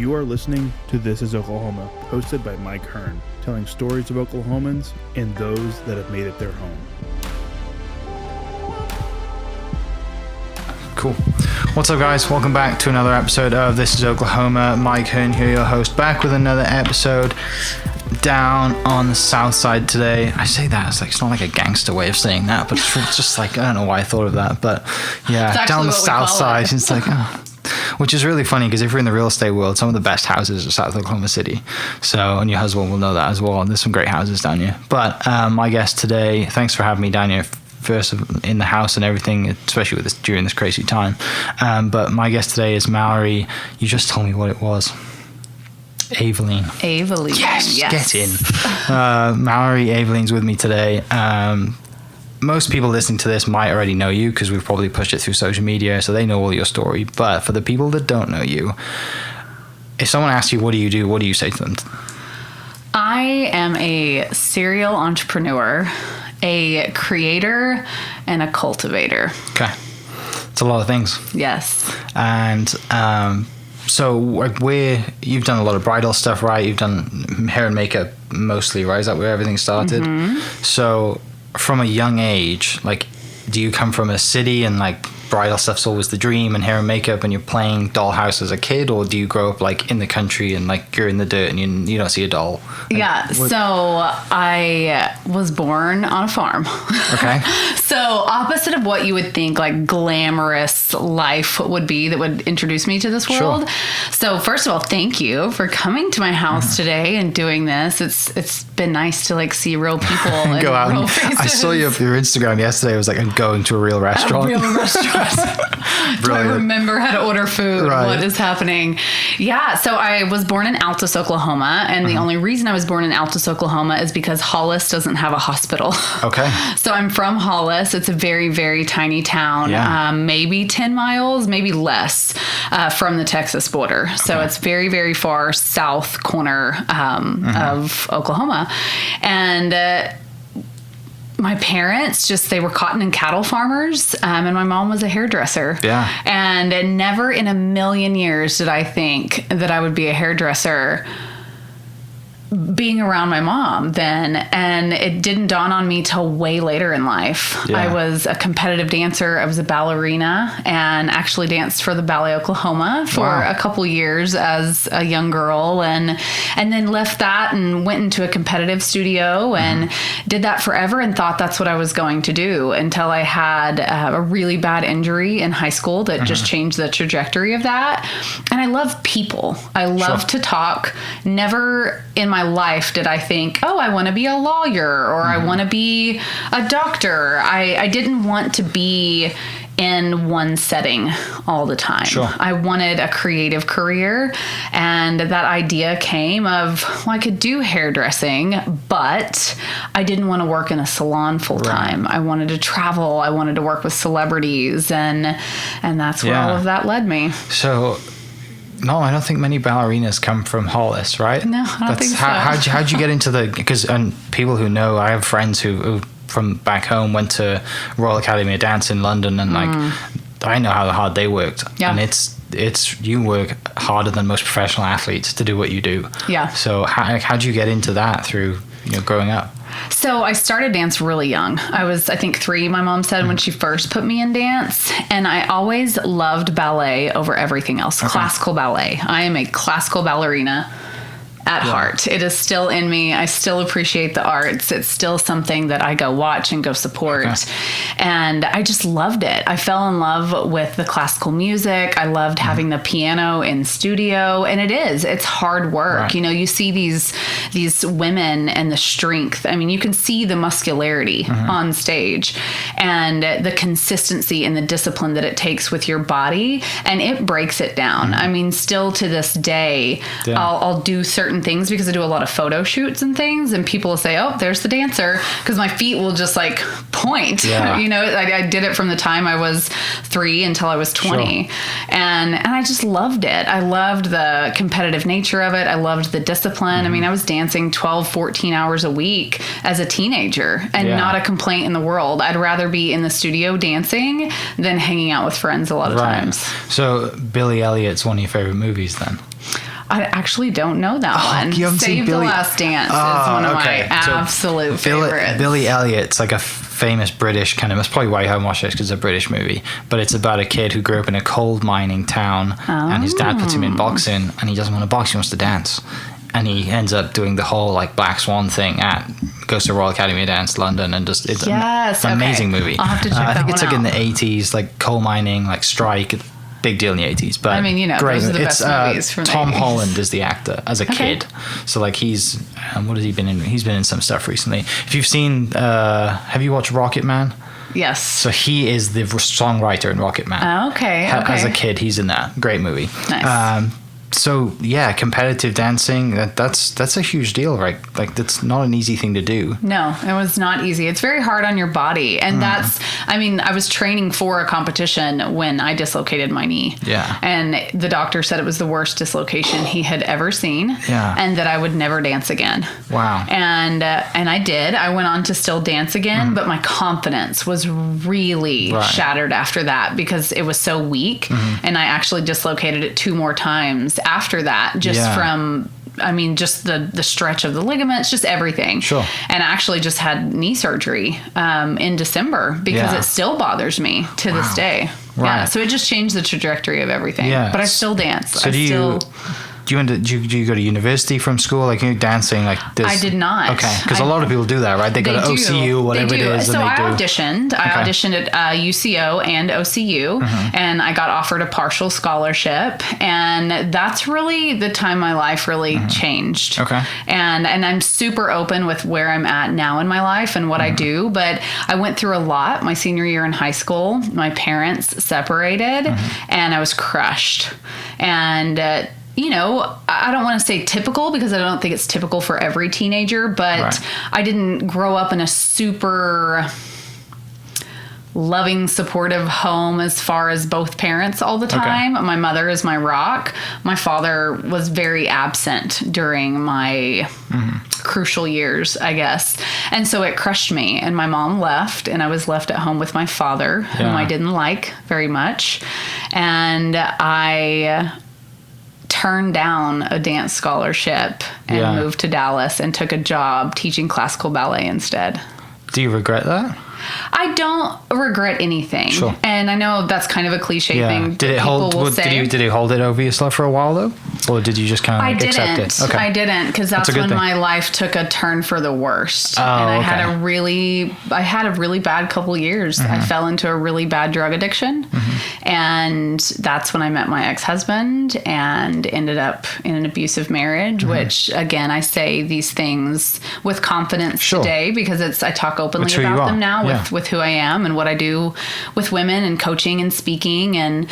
You are listening to This is Oklahoma, hosted by Mike Hearn, telling stories of Oklahomans and those that have made it their home. Cool. What's up, guys? Welcome back to another episode of This is Oklahoma. Mike Hearn here, your host, back with another episode down on the south side today. I say that, it's not like a gangster way of saying that, but it's just like, I don't know why I thought of that, but yeah, down the south side. It's like, which is really funny because if you're in the real estate world, some of the best houses are South Oklahoma City. So, and your husband will know that as well. There's some great houses down here. But my guest today, thanks for having me down here first in the house and everything, especially with this during this crazy time. But my guest today is Malorie. You just told me what it was. Avaline. Yes, get in. Malorie Avaline's with me today. Most people listening to this might already know you because we've probably pushed it through social media, so they know all your story. But for the people that don't know you, if someone asks you, what do you do? What do you say to them? I am a serial entrepreneur, a creator, and a cultivator. Okay. It's a lot of things. Yes. And so you've done a lot of bridal stuff, right? You've done hair and makeup mostly, right? Is that where everything started? Mm-hmm. So from a young age, like, do you come from a city and like bridal stuff's always the dream and hair and makeup and you're playing dollhouse as a kid, or do you grow up like in the country and like you're in the dirt and you don't see a doll? Yeah, so I was born on a farm. Okay. So opposite of what you would think like glamorous life would be that would introduce me to this world. Sure. So first of all, thank you for coming to my house today and doing this. It's been nice to like see real people and go out. Real faces. I saw your Instagram yesterday. It was like, I'm going to a real restaurant. A real restaurant. Do I remember how to order food? Right. What is happening? Yeah, so I was born in Altus, Oklahoma, and the only reason I was born in Altus, Oklahoma is because Hollis doesn't have a hospital. Okay. So I'm from Hollis. It's a very, very tiny town, maybe 10 miles, maybe less from the Texas border. So it's very, very far south corner of Oklahoma. And my parents they were cotton and cattle farmers, and my mom was a hairdresser. Yeah. And never in a million years did I think that I would be a hairdresser being around my mom then, and it didn't dawn on me till way later in life. Yeah. I was a competitive dancer. I was a ballerina and actually danced for the Ballet Oklahoma for a couple years as a young girl, and then left that and went into a competitive studio and did that forever and thought that's what I was going to do until I had a really bad injury in high school that just changed the trajectory of that. And I love people. I love to talk. Never in my life did I think, I want to be a lawyer or I want to be a doctor. I didn't want to be in one setting all the time. Sure. I wanted a creative career, and that idea came of, I could do hairdressing, but I didn't want to work in a salon full time. Right. I wanted to travel. I wanted to work with celebrities, and that's where all of that led me. So, no, I don't think many ballerinas come from Hollis, right? No, I don't think so. How'd you get into because people who know, I have friends who from back home went to Royal Academy of Dance in London, and like I know how hard they worked. Yeah. And it's you work harder than most professional athletes to do what you do. Yeah. So how'd you get into that through growing up? So I started dance really young. I was, I think, 3, my mom said, when she first put me in dance. And I always loved ballet over everything else. Okay. Classical ballet. I am a classical ballerina at heart. It is still in me. I still appreciate the arts. It's still something that I go watch and go support. Okay. And I just loved it. I fell in love with the classical music. I loved having the piano in studio. And it's hard work. Right. You see these women and the strength. I mean, you can see the muscularity on stage and the consistency and the discipline that it takes with your body, and it breaks it down. I mean, still to this day, I'll do certain things because I do a lot of photo shoots and things, and people will say, there's the dancer, because my feet will just like point. I did it from the time I was 3 until I was 20. Sure. And I just loved it. I loved the competitive nature of it. I loved the discipline. I mean, I was dancing 12, 14 hours a week as a teenager, and not a complaint in the world. I'd rather be in the studio dancing than hanging out with friends a lot of times. So Billy Elliot's one of your favorite movies then? I actually don't know that one. You haven't seen Save the Last Dance is one of my absolute favorites. Billy Elliot's like a famous British kind of, it's probably why you haven't watched it, because it's a British movie, but it's about a kid who grew up in a coal mining town, and his dad puts him in boxing, and he doesn't want to box, he wants to dance. And he ends up doing the whole like Black Swan thing goes to Royal Academy of Dance London, and just it's an amazing movie. I'll have to check that one out. I think it's like in the 80s, like coal mining, like strike, big deal in the 80s. But I mean, you know, great. Those are the best movies from the Tom 80s. Holland is the actor as a kid. So like he's what has he been in? He's been in some stuff recently. If you've seen, have you watched Rocket Man? Yes. So he is the songwriter in Rocket Man. Okay. As a kid, he's in that. Great movie. Nice. So yeah, competitive dancing, that's a huge deal, right? Like that's not an easy thing to do. No, it was not easy. It's very hard on your body. And I was training for a competition when I dislocated my knee. Yeah. And the doctor said it was the worst dislocation he had ever seen. Yeah. And that I would never dance again. Wow. And I did. I went on to still dance again, but my confidence was really shattered after that because it was so weak. And I actually dislocated it 2 more times after that, from just the stretch of the ligaments, just everything. Sure. And I actually just had knee surgery in December because it still bothers me to this day. Right. Yeah. So it just changed the trajectory of everything. Yeah. But I still dance. So do you go to university from school? Like, you dancing like this? I did not. Okay. Because a lot of people do that, right? They go to OCU, whatever it is. So I auditioned. I auditioned at UCO and OCU, and I got offered a partial scholarship. And that's really the time my life really changed. Okay. And I'm super open with where I'm at now in my life and what I do. But I went through a lot my senior year in high school. My parents separated, and I was crushed. And I don't want to say typical because I don't think it's typical for every teenager, but I didn't grow up in a super loving, supportive home as far as both parents all the time. Okay. My mother is my rock. My father was very absent during my crucial years, I guess. And so it crushed me. And my mom left, and I was left at home with my father, whom I didn't like very much. And I turned down a dance scholarship and moved to Dallas and took a job teaching classical ballet instead. Do you regret that? I don't regret anything. Sure. And I know that's kind of a cliche thing. Did it hold? Did you hold it over yourself for a while though, or did you just kind of accept it? Okay. I didn't, because that's when my life took a turn for the worst. And I had a really bad couple years. I fell into a really bad drug addiction, and that's when I met my ex-husband and ended up in an abusive marriage. Which, again, I say these things with confidence today because I talk openly about them now with who I am and what I do with women and coaching and speaking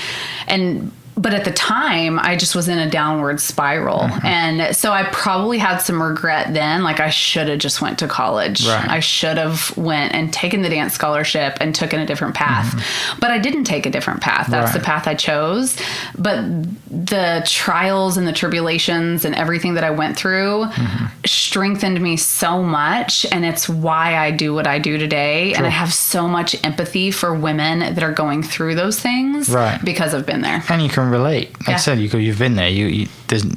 but at the time, I just was in a downward spiral. And so I probably had some regret then. Like, I should have just went to college. Right. I should have went and taken the dance scholarship and taken a different path. But I didn't take a different path. That's the path I chose. But the trials and the tribulations and everything that I went through strengthened me so much. And it's why I do what I do today. True. And I have so much empathy for women that are going through those things because I've been there. And you can relate. Like I said, you've been there.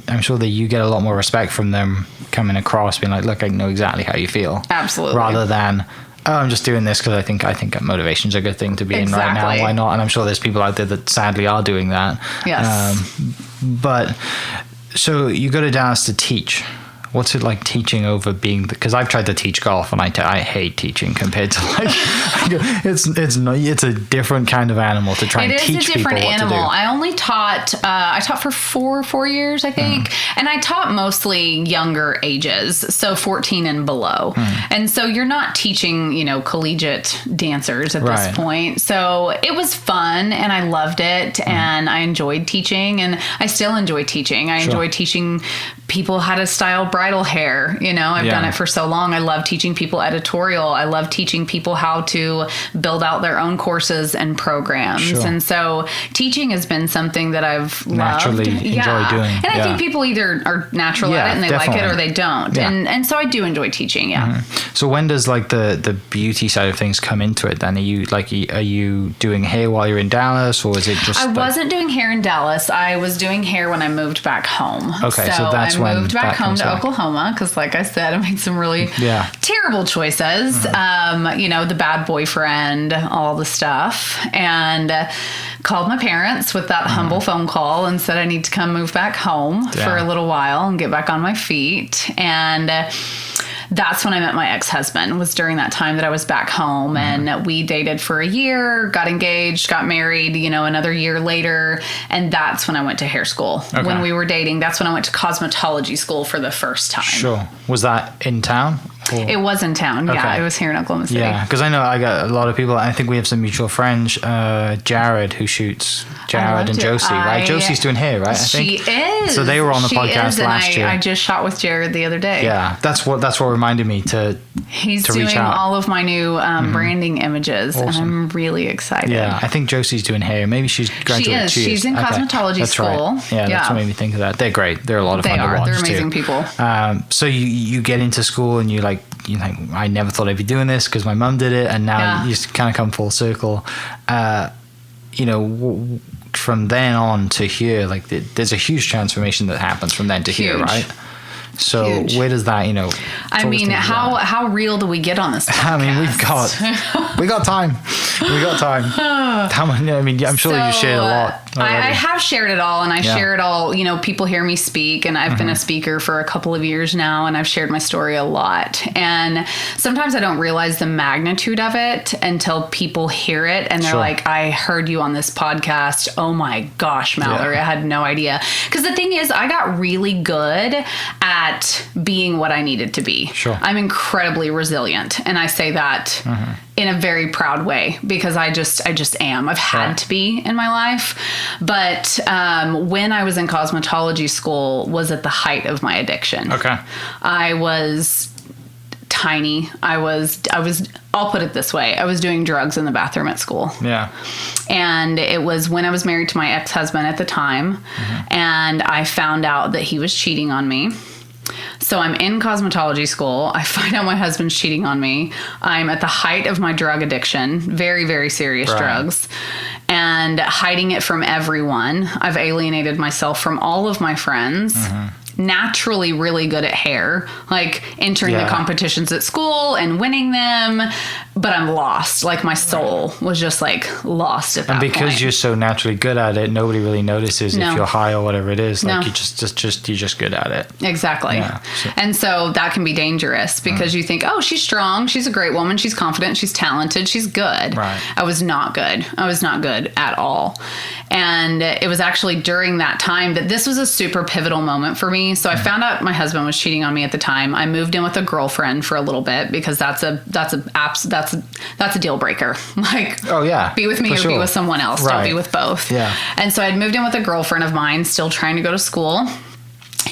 I'm sure that you get a lot more respect from them coming across, being like, "Look, I know exactly how you feel." Absolutely. Rather than, "Oh, I'm just doing this because I think motivation's a good thing to be in right now. Why not?" And I'm sure there's people out there that sadly are doing that. Yes. But so you go to Dallas to teach. What's it like teaching over being? Because I've tried to teach golf and I hate teaching compared to it's a different kind of animal to try and teach people what to do. It is a different animal. I only taught for 4 years, I think, and I taught mostly younger ages, so 14 and below. And so you're not teaching, collegiate dancers at this point. So it was fun and I loved it and I enjoyed teaching and I still enjoy teaching. I enjoy teaching people how to style bridal hair. I've done it for so long. I love teaching people editorial. I love teaching people how to build out their own courses and programs. Sure. And so teaching has been something that I've naturally enjoy doing. And I think people either are natural at it and they definitely. like it, or they don't. Yeah. And so I do enjoy teaching. Yeah. So when does like the beauty side of things come into it then? Are you doing hair while you're in Dallas, or is it just I wasn't doing hair in Dallas. I was doing hair when I moved back home. Okay, so that's I when moved back that home comes to back. Oklahoma because, like I said, I made some really terrible choices. The bad boyfriend, all the stuff, and called my parents with that humble phone call and said I need to come move back home for a little while and get back on my feet. And that's when I met my ex-husband, was during that time that I was back home. And we dated for a year, got engaged, got married, another year later. And that's when I went to hair school. Okay. When we were dating, that's when I went to cosmetology school for the first time. Sure. Was that in town? It was in town. Yeah, Okay. it was here in Oklahoma City. Yeah, because I know I got a lot of people. I think we have some mutual friends, Jared, who shoots Jared and Josie, right? Josie's doing hair, right? I think. She is. So they were on the podcast last year. I just shot with Jared the other day. Yeah, that's what reminded me to He's to doing reach out. all of my new branding images, and Awesome. I'm really excited. Yeah, I think Josie's doing hair. Maybe she's graduated. She is. She's in cosmetology that's school. Right. Yeah, that's what made me think of that. They're great. They're a lot of They fun are. to watch They're amazing too. people. So you get into school and you like I never thought I'd be doing this because my mum did it, and now you just kind of come full circle. From then on to here, like there's a huge transformation that happens from then to here, right? So Huge. where does that, I mean, how real do we get on this podcast? I mean, we got time. We got time. How many? I mean, I'm sure you shared a lot. I have shared it all, and I Yeah. share it all. People hear me speak, and I've been a speaker for a couple of years now, and I've shared my story a lot. And sometimes I don't realize the magnitude of it until people hear it, and they're Sure. like, "I heard you on this podcast. Oh my gosh, Malorie, I had no idea." Because the thing is, I got really good at being what I needed to be. Sure. I'm incredibly resilient, and I say that in a very proud way because I just am. I've had to be in my life. But when I was in cosmetology school was at the height of my addiction. Okay. I was tiny. I'll put it this way. I was doing drugs in the bathroom at school. Yeah. And it was when I was married to my ex-husband at the time. And I found out that he was cheating on me. So I'm in cosmetology school. I find out my husband's cheating on me. I'm at the height of my drug addiction, very, very serious drugs, and hiding it from everyone. I've alienated myself from all of my friends. Naturally really good at hair, like entering the competitions at school and winning them, but I'm lost. Like my soul was just like lost at that point. And because you're so naturally good at it, nobody really notices if you're high or whatever it is. Like you're just good at it. Exactly. Yeah, and so that can be dangerous because you think, oh, she's strong, she's a great woman, she's confident, she's talented, she's good. Right. I was not good. I was not good at all. And it was actually during that time that this was a super pivotal moment for me. So I found out my husband was cheating on me at the time. I moved in with a girlfriend for a little bit because that's a deal breaker. Like, oh yeah, be with me or be with someone else. Right. Don't be with both. Yeah. And so I'd moved in with a girlfriend of mine, still trying to go to school.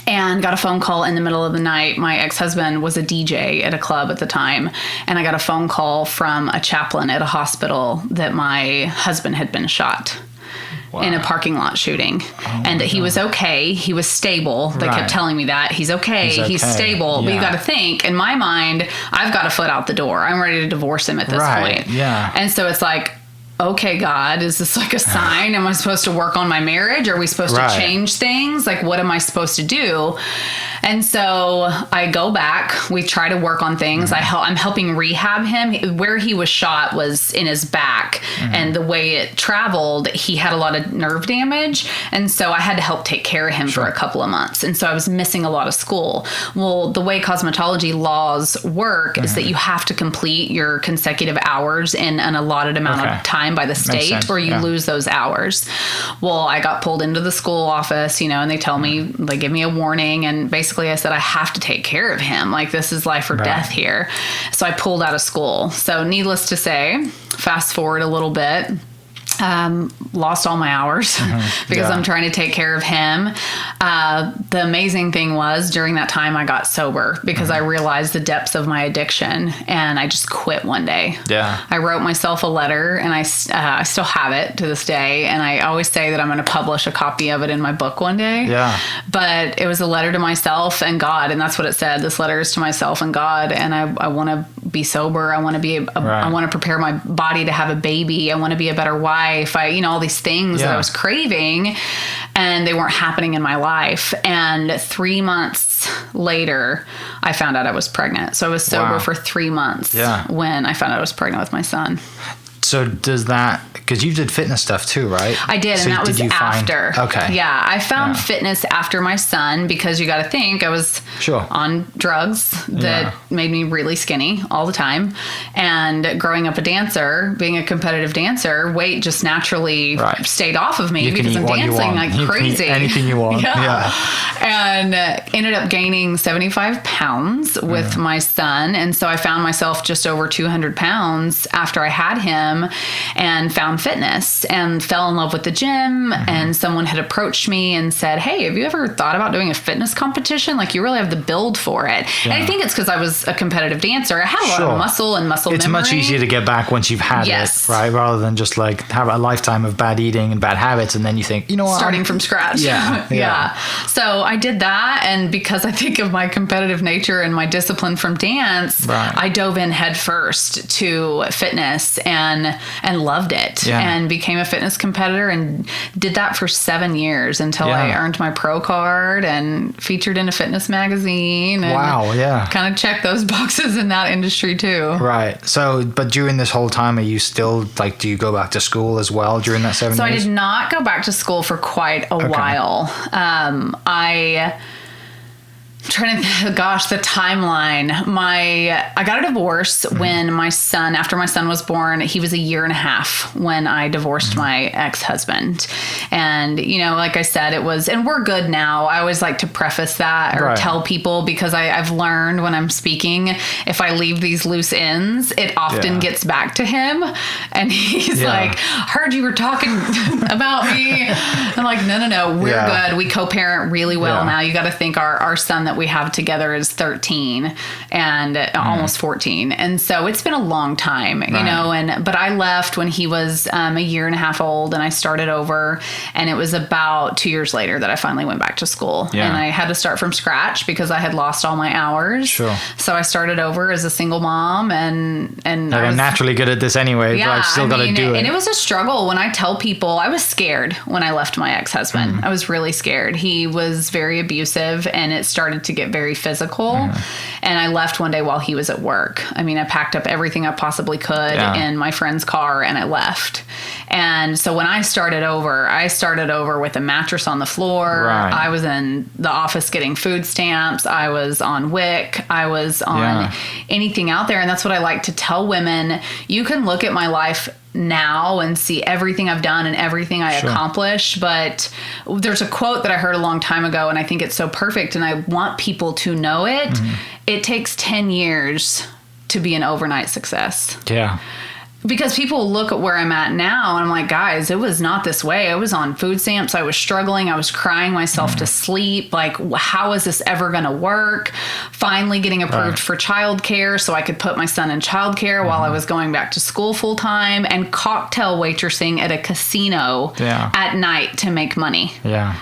And got a phone call in the middle of the night. My ex-husband was a DJ at a club at the time. And I got a phone call from a chaplain at a hospital that my husband had been shot. Wow. In a parking lot shooting. And that he was okay. He was stable. They kept telling me that. He's okay. He's stable. But you got to think, in my mind, I've got a foot out the door. I'm ready to divorce him at this point. Yeah. And so it's like, okay, God, is this like a sign? Am I supposed to work on my marriage? Are we supposed to change things? Like, what am I supposed to do? And so I go back. We try to work on things. I'm helping rehab him. Where he was shot was in his back. And the way it traveled, he had a lot of nerve damage. And so I had to help take care of him for a couple of months. And so I was missing a lot of school. Well, the way cosmetology laws work is that you have to complete your consecutive hours in an allotted amount of time by the state, or you lose those hours. Well, I got pulled into the school office, and they tell me, they give me a warning, and basically I said, I have to take care of him. Like, this is life or death here. So I pulled out of school. So needless to say, fast forward a little bit, lost all my hours because I'm trying to take care of him. The amazing thing was during that time I got sober because I realized the depths of my addiction, and I just quit one day. Yeah. I wrote myself a letter, and I still have it to this day. And I always say that I'm going to publish a copy of it in my book one day. Yeah. But it was a letter to myself and God. And that's what it said. This letter is to myself and God. And I want to be sober. I want to be, I want to prepare my body to have a baby. I want to be a better wife. All these things that I was craving, and they weren't happening in my life. And 3 months later, I found out I was pregnant. So I was sober for 3 months when I found out I was pregnant with my son. So does that, because you did fitness stuff too, right? I did, so and that was after. Okay. Yeah, I found fitness after my son because you got to think I was on drugs that made me really skinny all the time. And growing up a dancer, being a competitive dancer, weight just naturally stayed off of me because I'm dancing like crazy. Anything you want. Yeah. And ended up gaining 75 pounds with my son. And so I found myself just over 200 pounds after I had him. And found fitness and fell in love with the gym. And someone had approached me and said, hey, have you ever thought about doing a fitness competition? Like, you really have the build for it. And I think it's because I was a competitive dancer. I had a lot of muscle and muscle memory. It's much easier to get back once you've had it, right? Rather than just like have a lifetime of bad eating and bad habits. And then you think, you know what? Starting from scratch. Yeah. So I did that. And because I think of my competitive nature and my discipline from dance, I dove in head first to fitness and loved it and became a fitness competitor and did that for 7 years until I earned my pro card and featured in a fitness magazine. And kind of checked those boxes in that industry too. Right. So, but during this whole time, are you still like, do you go back to school as well during that 7 years? So I did not go back to school for quite a while. Trying to think, the timeline. I got a divorce when after my son was born, he was 1.5 years when I divorced my ex-husband. And, like I said, it was, and we're good now. I always like to preface that or tell people because I've learned when I'm speaking, if I leave these loose ends, it often gets back to him. And he's like, heard you were talking about me. I'm like, no, we're good. We co-parent really well now. You got to think our son that we have together is 13 and almost 14. And so it's been a long time, but I left when he was 1.5 years old and I started over, and it was about 2 years later that I finally went back to school. And I had to start from scratch because I had lost all my hours. So I started over as a single mom and I'm naturally good at this anyway, but I've still got to do it. And it was a struggle. When I tell people, I was scared when I left my ex-husband. I was really scared. He was very abusive and it started to get very physical. And I left one day while he was at work. I mean, I packed up everything I possibly could in my friend's car and I left. And so when I started over with a mattress on the floor. I was in the office getting food stamps. I was on WIC. I was on anything out there. And that's what I like to tell women. You can look at my life now and see everything I've done and everything I accomplished. But there's a quote that I heard a long time ago, and I think it's so perfect, and I want people to know it. It takes 10 years to be an overnight success. Yeah. Because people look at where I'm at now and I'm like, guys, it was not this way. I was on food stamps. I was struggling. I was crying myself to sleep. Like, how is this ever going to work? Finally getting approved for childcare so I could put my son in childcare while I was going back to school full time, and cocktail waitressing at a casino at night to make money. Yeah.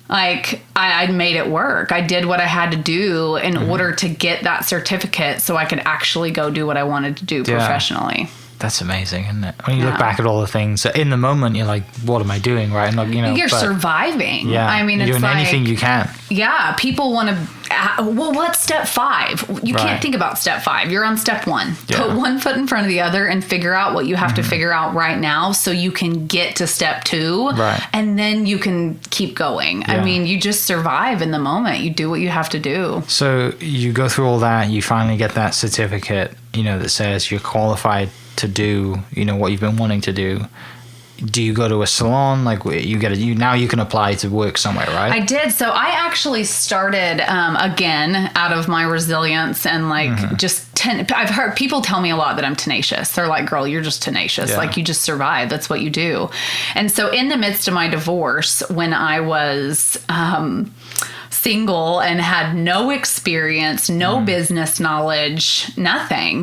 Like, I made it work. I did what I had to do in order to get that certificate so I could actually go do what I wanted to do professionally. That's amazing, isn't it? When you look back at all the things, in the moment, you're like, what am I doing, right? And like, you're surviving. Yeah. I mean, you're it's doing anything you can. Yeah. People want to, well, what's step 5? You can't think about step 5. You're on step 1. Yeah. Put one foot in front of the other and figure out what you have to figure out right now so you can get to step 2. Right. And then you can keep going. Yeah. I mean, you just survive in the moment. You do what you have to do. So you go through all that, you finally get that certificate, that says you're qualified to do, what you've been wanting to do. Do you go to a salon? Like, now you can apply to work somewhere, right? I did. So I actually started again out of my resilience and just I've heard people tell me a lot that I'm tenacious. They're like, girl, you're just tenacious. Yeah. Like, you just survive. That's what you do. And so in the midst of my divorce, when I was single and had no experience, no business knowledge, nothing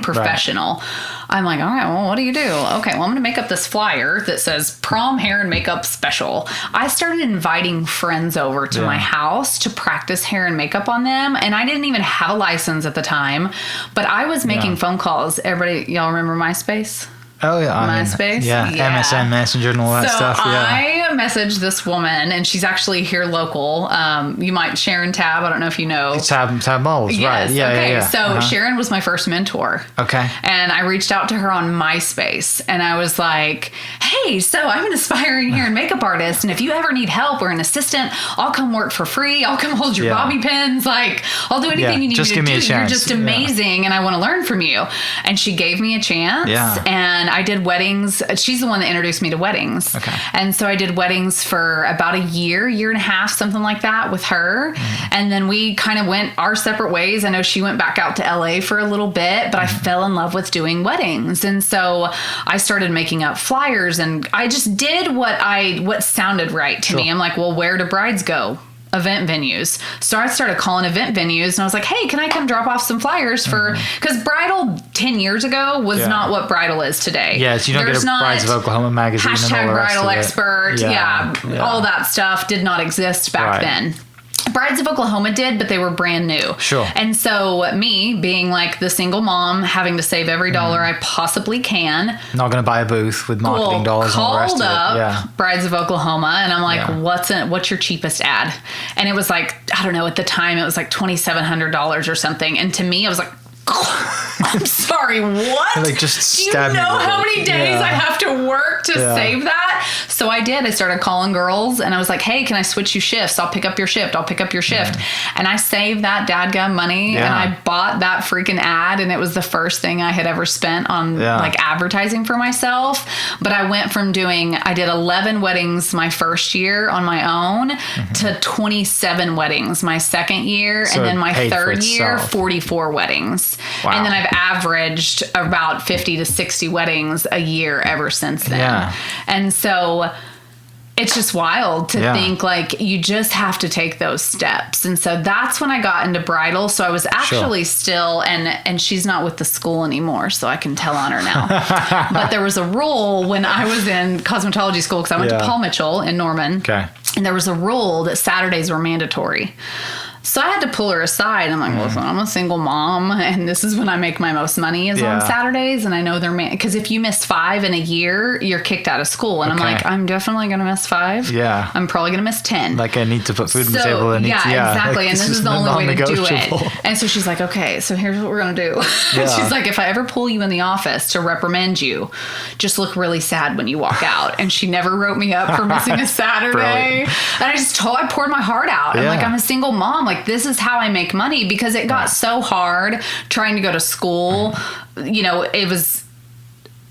professional. Right. I'm like, all right, well, what do you do? Okay, well, I'm going to make up this flyer that says prom hair and makeup special. I started inviting friends over to my house to practice hair and makeup on them. And I didn't even have a license at the time, but I was making phone calls. Everybody, y'all remember MySpace? Oh, yeah. MySpace? Yeah, MSN Messenger and all that stuff. Yeah. I messaged this woman, and she's actually here local. You might, Sharon Tab, I don't know if you know. Tab Moles, yes, right. Yeah, okay. yeah. So Sharon was my first mentor. Okay. And I reached out to her on MySpace, and I was like, hey, so I'm an aspiring hair and makeup artist, and if you ever need help or an assistant, I'll come work for free. I'll come hold your bobby pins. Like, I'll do anything you need me to do. You're just amazing, and I want to learn from you. And she gave me a chance, and I did weddings. She's the one that introduced me to weddings. Okay. And so I did weddings for about a year and a half, something like that with her. And then we kind of went our separate ways. I know she went back out to LA for a little bit, but I fell in love with doing weddings. And so I started making up flyers, and I just did what sounded right to me. I'm like, well, where do brides go? Event venues. So I started calling event venues, and I was like, hey, can I come drop off some flyers for, because bridal 10 years ago was not what bridal is today. Yeah, so you don't get a Brides of Oklahoma magazine and all the rest bridal of it. expert. All that stuff did not exist back then. Brides of Oklahoma did, but they were brand new. Sure. And so me being like the single mom, having to save every dollar I possibly can. Not going to buy a booth with marketing dollars and all the rest of it. Called up Brides of Oklahoma, and I'm like, what's your cheapest ad? And it was like, I don't know, at the time it was like $2,700 or something. And to me, I was like, I'm sorry, what? Like, just do you know how many days I have to work to save that? So I did. I started calling girls, and I was like, hey, can I switch you shifts? I'll pick up your shift. And I saved that dadgum money, and I bought that freaking ad, and it was the first thing I had ever spent on like advertising for myself. But I went from I did 11 weddings my first year on my own to 27 weddings my second year. So and then my third year, 44 weddings. Wow. And then I've averaged about 50 to 60 weddings a year ever since then. Yeah. And so it's just wild to think like you just have to take those steps. And so that's when I got into bridal. So I was actually still, and she's not with the school anymore, so I can tell on her now. But there was a rule when I was in cosmetology school, because I went to Paul Mitchell in Norman. Okay. And there was a rule that Saturdays were mandatory. So I had to pull her aside. I'm like, listen, I'm a single mom, and this is when I make my most money is on Saturdays. And I know because if you miss 5 in a year, you're kicked out of school. And I'm like, I'm definitely going to miss 5. Yeah. I'm probably going to miss 10. Like, I need to put food on the table. Exactly. Like, and this is the only way to do it. And so she's like, okay, so here's what we're going to do. She's like, if I ever pull you in the office to reprimand you, just look really sad when you walk out. And she never wrote me up for missing a Saturday. And I poured my heart out. I'm like, I'm a single mom. Like, this is how I make money, because it got so hard trying to go to school. You know, it was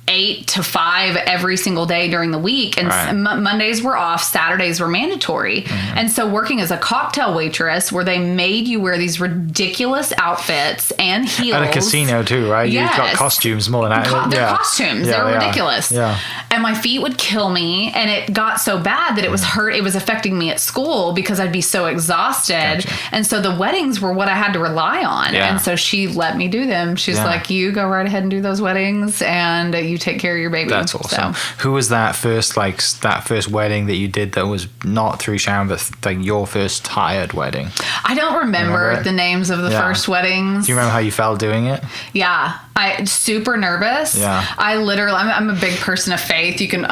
8 to 5 every single day during the week, and Mondays were off, Saturdays were mandatory. And so working as a cocktail waitress, where they made you wear these ridiculous outfits and heels at a casino too, right? You've got costumes more than that. They're costumes. They're ridiculous. And my feet would kill me, and it got so bad that it was it was affecting me at school because I'd be so exhausted. And so the weddings were what I had to rely on. And so she let me do them. She's like, you go right ahead and do those weddings, and you take care of your baby. That's awesome. Who was that first wedding that you did that was not through Sharon, but like your first hired wedding? I don't remember the names of the first weddings. Do you remember how you felt doing it? Yeah. I super nervous. Yeah. I literally, I'm a big person of faith. You can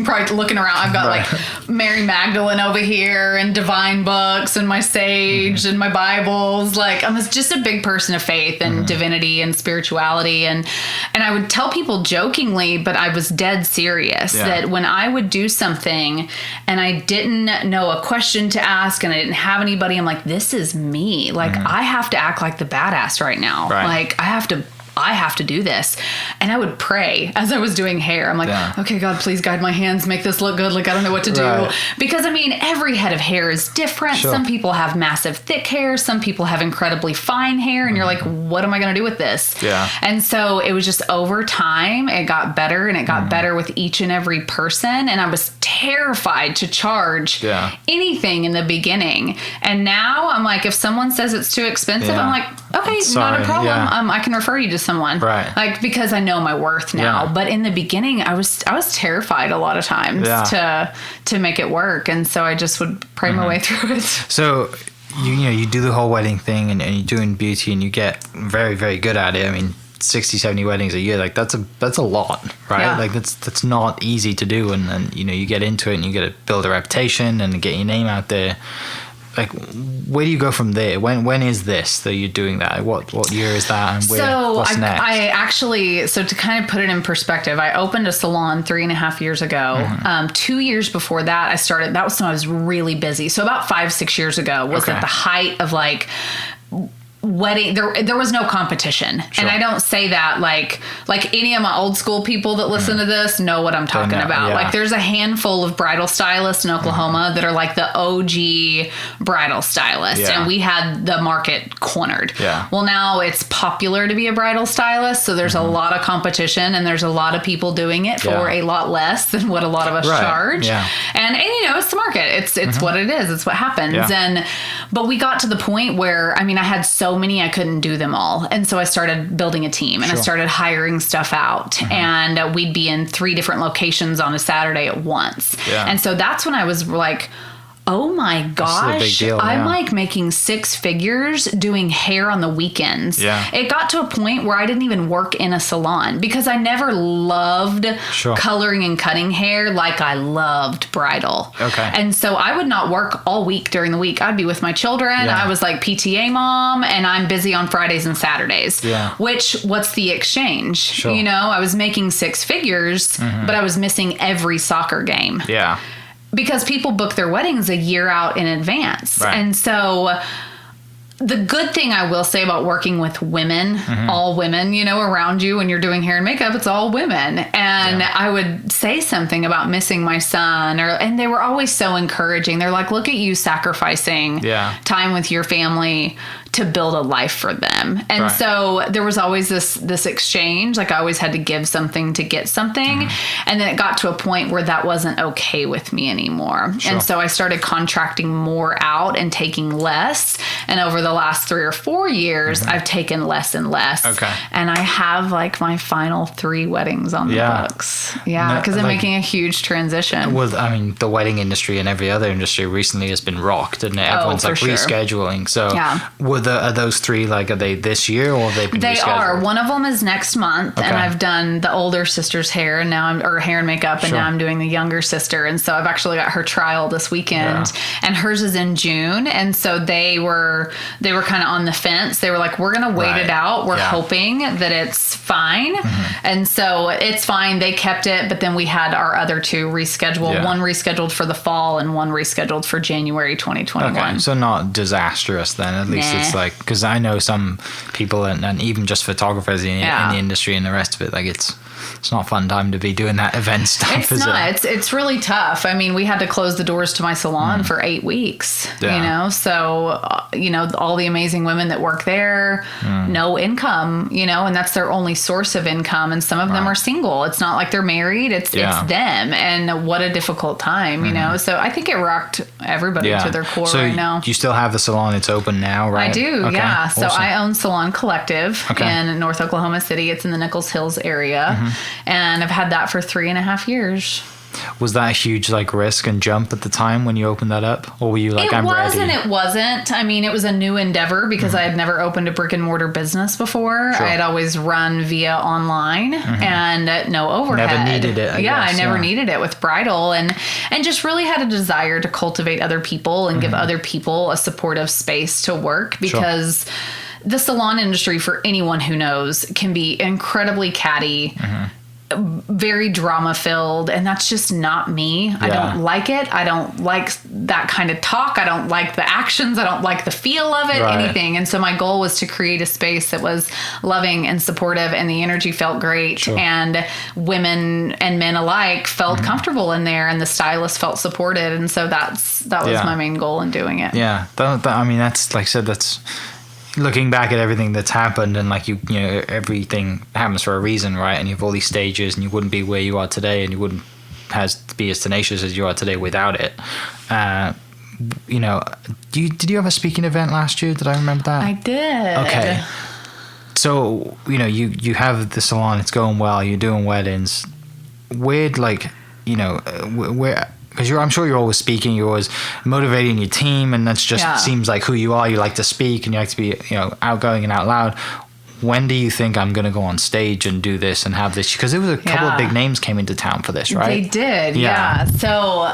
probably looking around. I've got like Mary Magdalene over here, and divine books, and my sage, and my Bibles. Like, I'm just a big person of faith and divinity and spirituality. And I would tell people jokingly, but I was dead serious that when I would do something and I didn't know a question to ask, and I didn't have anybody, I'm like, this is me. Like, I have to act like the badass right now. Like, I have to I have to do this. And I would pray as I was doing hair. I'm like, okay, God, please guide my hands, make this look good. Like, I don't know what to do. Right. Because I mean, every head of hair is different. Sure. Some people have massive thick hair. Some people have incredibly fine hair. And you're like, what am I going to do with this? Yeah. And so it was just over time, it got better, and it got better with each and every person. And I was terrified to charge anything in the beginning. And now I'm like, if someone says it's too expensive, I'm like, okay, not a problem. I can refer you to someone. Right. Like, because I know my worth now. But in the beginning, I was terrified a lot of times to make it work. And so I just would pray my way through it. So you do the whole wedding thing, and you're doing beauty, and you get very, very good at it. I mean, 60, 70 weddings a year, like that's a lot, right? Yeah. Like that's not easy to do. And you get into it, and you get to build a reputation and get your name out there. Like, where do you go from there? When is this that you're doing that? What year is that, and what's next? I actually, so to kind of put it in perspective, I opened a salon 3.5 years ago. 2 years before that, I started. That was when I was really busy. So about 5-6 years ago was at the height of like wedding. There was no competition. Sure. And I don't say that like any of my old school people that listen to this know what I'm talking about. Yeah. Like, there's a handful of bridal stylists in Oklahoma that are like the OG bridal stylists, and we had the market cornered. Yeah. Well, now it's popular to be a bridal stylist, so there's a lot of competition, and there's a lot of people doing it for a lot less than what a lot of us charge. Yeah. And it's the market. It's what it is. It's what happens. Yeah. But we got to the point where, I mean, I had so many, I couldn't do them all. And so I started building a team, and I started hiring stuff out, and we'd be in 3 different locations on a Saturday at once. Yeah. And so that's when I was like, oh my gosh, I'm like making 6 figures doing hair on the weekends. Yeah. It got to a point where I didn't even work in a salon because I never loved coloring and cutting hair like I loved bridal. Okay. And so I would not work all week during the week. I'd be with my children. Yeah. I was like PTA mom, and I'm busy on Fridays and Saturdays. Yeah. What's the exchange? Sure. I was making 6 figures, but I was missing every soccer game. Yeah. Because people book their weddings a year out in advance. Right. And so the good thing I will say about working with women, all women, around you when you're doing hair and makeup, it's all women. And I would say something about missing my son, and they were always so encouraging. They're like, look at you sacrificing time with your family to build a life for them. And so there was always this exchange. Like, I always had to give something to get something. And then it got to a point where that wasn't okay with me anymore. Sure. And so I started contracting more out and taking less. And over the last 3 or 4 years, I've taken less and less. Okay. And I have like my final 3 weddings on the books. Yeah. Because I'm making a huge transition. Well, I mean, the wedding industry and every other industry recently has been rocked, and everyone's rescheduling. So are those 3, like, are they this year, or have they been rescheduled? They are. One of them is next month, and I've done the older sister's hair, and now or hair and makeup, and now I'm doing the younger sister. And so I've actually got her trial this weekend, and hers is in June. And so they were kind of on the fence. They were like, we're going to wait it out. We're hoping that it's fine. And so it's fine. They kept it, but then we had our other 2 rescheduled. Yeah. One rescheduled for the fall, and one rescheduled for January 2021. Okay, so not disastrous then. At least it's like, because I know some people and even just photographers in the industry and the rest of it, like it's not a fun time to be doing that event stuff. It's not. It's really tough. I mean, we had to close the doors to my salon for 8 weeks, so, all the amazing women that work there, no income, and that's their only source of income. And some of them are single. It's not like they're married. It's them. And what a difficult time, so I think it rocked everybody to their core right now. You still have the salon. It's open now, right? I do. Okay. Yeah. Awesome. So I own Salon Collective in North Oklahoma City. It's in the Nichols Hills area. And I've had that for 3.5 years. Was that a huge risk and jump at the time when you opened that up, or were you like, I'm ready? It wasn't. I mean, it was a new endeavor because I had never opened a brick and mortar business before. Sure. I had always run via online and no overhead. Never needed it. I never needed it with bridal, and just really had a desire to cultivate other people and give other people a supportive space to work, because the salon industry, for anyone who knows, can be incredibly catty. very drama filled, and that's just not me. I don't like it. I don't like that kind of talk. I don't like the actions. I don't like the feel of it, anything. And so my goal was to create a space that was loving and supportive, and the energy felt great, and women and men alike felt comfortable in there, and the stylist felt supported. And so that was my main goal in doing it. Yeah. I mean, that's, like I said, that's looking back at everything that's happened, and like you know, everything happens for a reason, right? And you have all these stages, and you wouldn't be where you are today, and you wouldn't be as tenacious as you are today without it. You know, did you have a speaking event last year? Did I remember that? I did. Okay. So, you know, you have the salon, it's going well, you're doing weddings. Where'd, like, you know, where... Because I'm sure you're always speaking, you're always motivating your team, and that's just seems like who you are. You like to speak, and you like to be, you know, outgoing and out loud. When do you think I'm going to go on stage and do this and have this? Because there was a couple of big names came into town for this, right? They did, yeah. So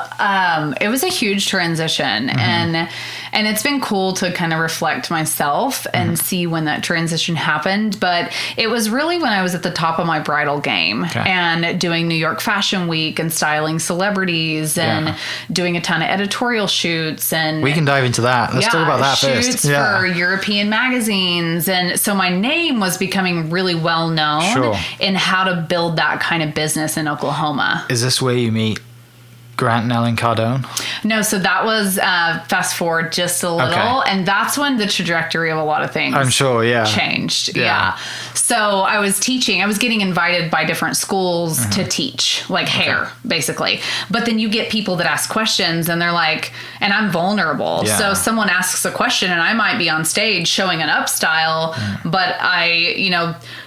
it was a huge transition, and it's been cool to kind of reflect myself and see when that transition happened. But it was really when I was at the top of my bridal game and doing New York Fashion Week and styling celebrities and doing a ton of editorial shoots. And we can dive into that. Let's talk about that first. Shoots for European magazines. And so my name was becoming really well known in how to build that kind of business in Oklahoma. Is this where you meet Grant and Ellen Cardone? No, so that was fast forward just a little, and that's when the trajectory of a lot of things changed. Yeah. So I was teaching. I was getting invited by different schools to teach, like hair, basically. But then you get people that ask questions, and they're like, and I'm vulnerable. Yeah. So someone asks a question, and I might be on stage showing an up style, but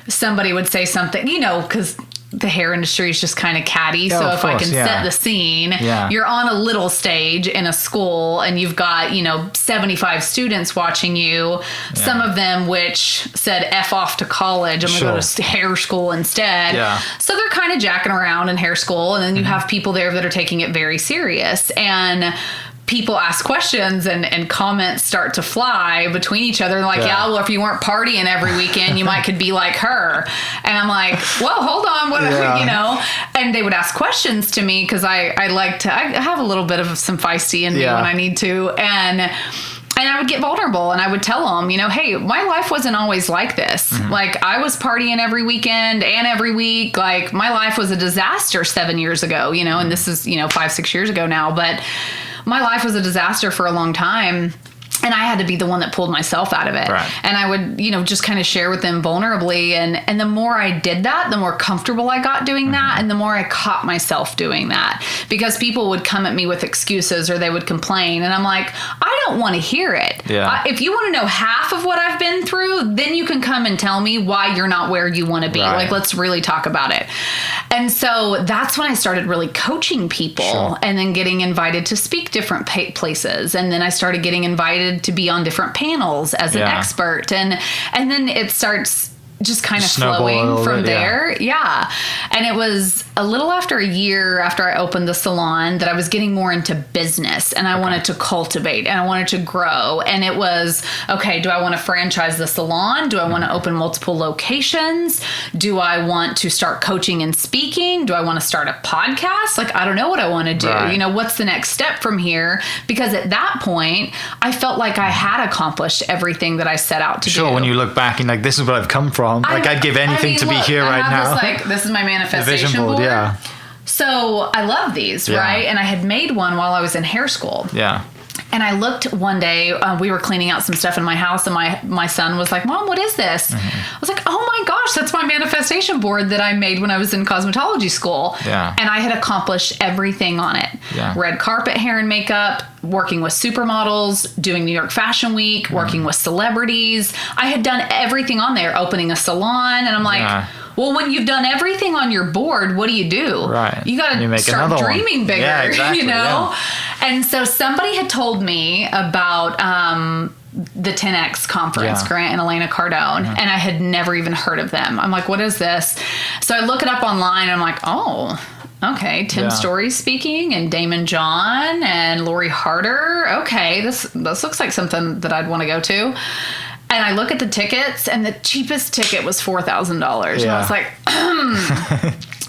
somebody would say something, because the hair industry is just kind of catty. So if I can set the scene, you're on a little stage in a school, and you've got, 75 students watching you. Yeah. Some of them which said F off to college. I'm going to go to hair school instead. Yeah. So they're kind of jacking around in hair school. And then you have people there that are taking it very serious. And people ask questions and comments start to fly between each other. They're like, well, if you weren't partying every weekend, you could be like her. And I'm like, well, hold on, what, and they would ask questions to me because I have a little bit of some feisty in me when I need to. And I would get vulnerable, and I would tell them, hey, my life wasn't always like this. Like, I was partying every weekend and every week. Like, my life was a disaster 7 years ago, and this is, 5-6 years ago now. But my life was a disaster for a long time, and I had to be the one that pulled myself out of it. Right. And I would, just kind of share with them vulnerably. And the more I did that, the more comfortable I got doing that, and the more I caught myself doing that. Because people would come at me with excuses, or they would complain, and I'm like, I don't want to hear it. Yeah. If you want to know half of what I've been through, then you can come and tell me why you're not where you want to be. Right. Like, let's really talk about it. And so that's when I started really coaching people, and then getting invited to speak different places. And then I started getting invited to be on different panels as an expert. And then it starts just kind of flowing from there. Yeah. And it was a little after a year after I opened the salon that I was getting more into business, and I wanted to cultivate, and I wanted to grow. And it was, okay, do I want to franchise the salon? Do I want to open multiple locations? Do I want to start coaching and speaking? Do I want to start a podcast? Like, I don't know what I want to do. Right. What's the next step from here? Because at that point, I felt like I had accomplished everything that I set out to do. Sure, when you look back and like, this is what I've come from. I'd give anything to be here right now. This is my manifestation vision board. Yeah. So I love these, right? And I had made one while I was in hair school. Yeah. And I looked one day, we were cleaning out some stuff in my house, and my son was like, Mom, what is this? I was like, oh my gosh, that's my manifestation board that I made when I was in cosmetology school. Yeah. And I had accomplished everything on it. Yeah. Red carpet hair and makeup, working with supermodels, doing New York Fashion Week, working with celebrities. I had done everything on there, opening a salon. And I'm like, well, when you've done everything on your board, what do? Right. You got to start dreaming bigger, Yeah, exactly. Yeah. And so somebody had told me about the 10X conference, Grant and Elena Cardone, and I had never even heard of them. I'm like, what is this? So I look it up online, and I'm like, oh, okay, Tim Story's speaking, and Damon John and Lori Harder. Okay, this looks like something that I'd want to go to. And I look at the tickets, and the cheapest ticket was $4,000. Yeah. And I was like,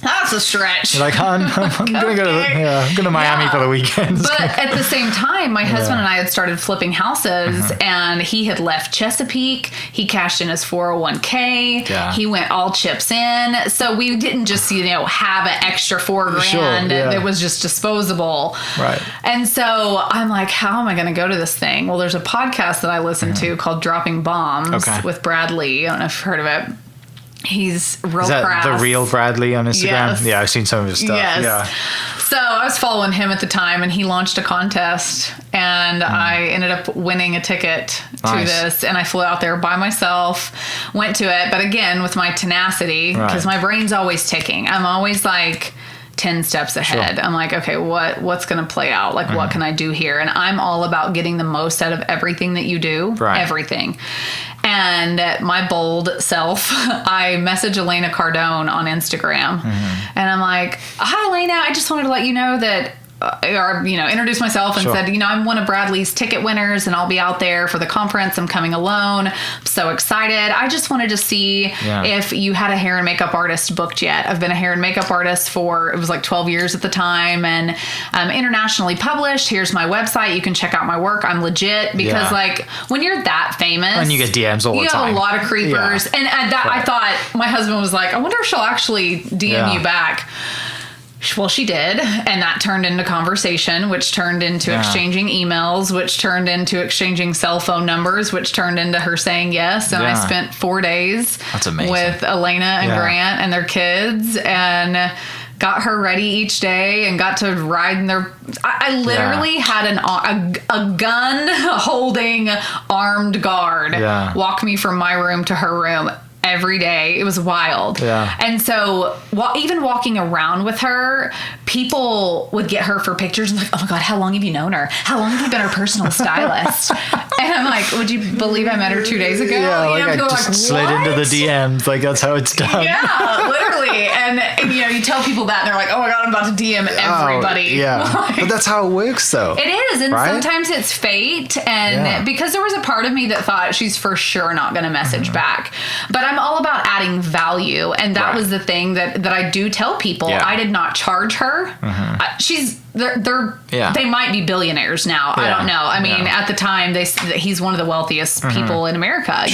That's a stretch. You're like, I'm going to Miami for the weekend. But at the same time, my husband and I had started flipping houses, and he had left Chesapeake. He cashed in his 401k. Yeah. He went all chips in. So we didn't just, have an extra $4,000 that was just disposable. Right. And so I'm like, how am I going to go to this thing? Well, there's a podcast that I listen to called Dropping Bombs with Bradley. I don't know if you've heard of it. He's real Is that crass. the real Bradley on Instagram? Yes. Yeah, I've seen some of his stuff. Yes. Yeah. So I was following him at the time, and he launched a contest, and I ended up winning a ticket to this, and I flew out there by myself, went to it, but again, with my tenacity, because my brain's always ticking. I'm always like 10 steps ahead. Sure. I'm like, okay, what's going to play out? Like, what can I do here? And I'm all about getting the most out of everything that you do. Right. Everything. And my bold self, I message Elena Cardone on Instagram. And I'm like, hi, Elena. I just wanted to let you know that introduce myself and said, I'm one of Bradley's ticket winners, and I'll be out there for the conference. I'm coming alone. I'm so excited. I just wanted to see if you had a hair and makeup artist booked yet. I've been a hair and makeup artist for, it was like 12 years at the time, and I'm internationally published. Here's my website. You can check out my work. I'm legit, because like when you're that famous, and you get DMs all the time. You have a lot of creepers. And I thought, my husband was like, I wonder if she'll actually DM you back. Well, she did, and that turned into conversation, which turned into exchanging emails, which turned into exchanging cell phone numbers, which turned into her saying yes. And I spent 4 days with Elena and Grant and their kids, and got her ready each day, and got to ride in their... I literally had a gun-holding armed guard walk me from my room to her room every day. It was wild. Yeah. And so even walking around with her, people would get her for pictures and like, oh my God, how long have you known her? How long have you been her personal stylist? And I'm like, would you believe I met her 2 days ago? Yeah, like I just slid into the DMs. Like, that's how it's done. Yeah, literally. And you tell people that, and they're like, oh my God, I'm about to DM everybody. But that's how it works, though. It is. And sometimes it's fate. And because there was a part of me that thought she's for sure not going to message back. But I'm all about adding value, and that was the thing that I do tell people. I did not charge her. They might be billionaires now. I don't know. I mean, at the time, he's one of the wealthiest people in America.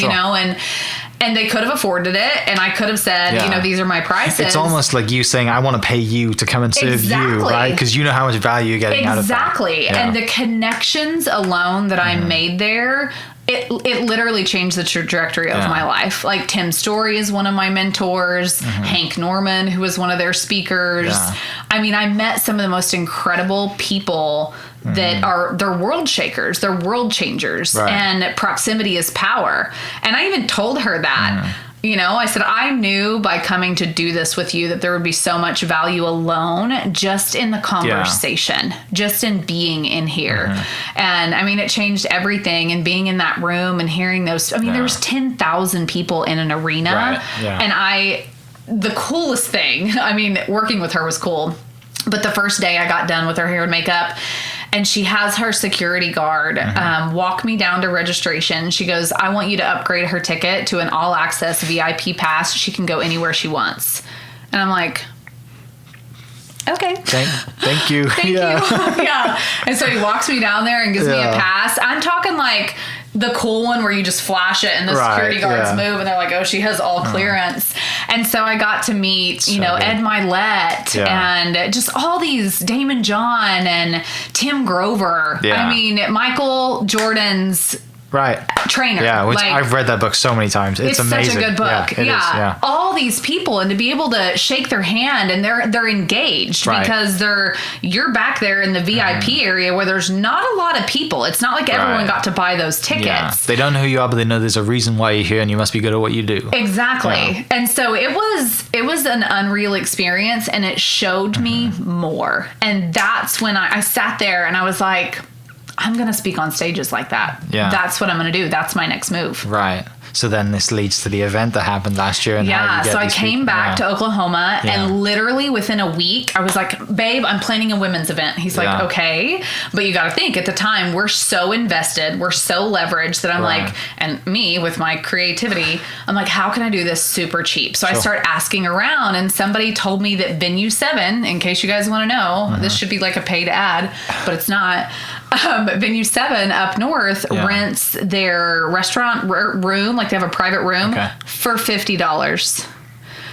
And they could have afforded it, and I could have said, these are my prices. It's almost like you saying, I want to pay you to come and serve you, right? Because you know how much value you're getting out of that. Exactly. And the connections alone that I made there, it literally changed the trajectory of my life. Like Tim Story is one of my mentors, Hank Norman, who was one of their speakers. Yeah. I mean, I met some of the most incredible people that they're world shakers, they're world changers, and proximity is power. And I even told her that. I said, I knew by coming to do this with you that there would be so much value alone just in the conversation, just in being in here. And I mean, it changed everything. And being in that room and hearing those, I mean, there was 10,000 people in an arena. And the coolest thing, I mean, working with her was cool. But the first day I got done with her hair and makeup, and she has her security guard walk me down to registration. She goes, I want you to upgrade her ticket to an all-access VIP pass. She can go anywhere she wants. And I'm like, okay. Thank you. Thank you. Yeah. And so he walks me down there and gives me a pass. I'm talking like the cool one where you just flash it and the security guards move and they're like, oh, she has all clearance. And so I got to meet, Ed Milet and just all these, Damon John and Tim Grover. Yeah. I mean, Michael Jordan's trainer. Yeah, which I've read that book so many times. It's amazing. Such a good book. Yeah. All these people, and to be able to shake their hand, and they're engaged because you're back there in the VIP area where there's not a lot of people. It's not like everyone got to buy those tickets. Yeah. They don't know who you are, but they know there's a reason why you're here, and you must be good at what you do. Exactly. Yeah. And so it was an unreal experience, and it showed me more. And that's when I sat there and I was like, I'm going to speak on stages like that. Yeah. That's what I'm going to do. That's my next move. Right. So then this leads to the event that happened last year. And so I came back to Oklahoma and literally within a week, I was like, babe, I'm planning a women's event. He's like, okay. But you got to think at the time, we're so invested, we're so leveraged that I'm like, and me with my creativity, I'm like, how can I do this super cheap? So I start asking around, and somebody told me that Venue 7, in case you guys want to know, this should be like a paid ad, but it's not. Venue 7 up north rents their restaurant room, like they have a private room for $50.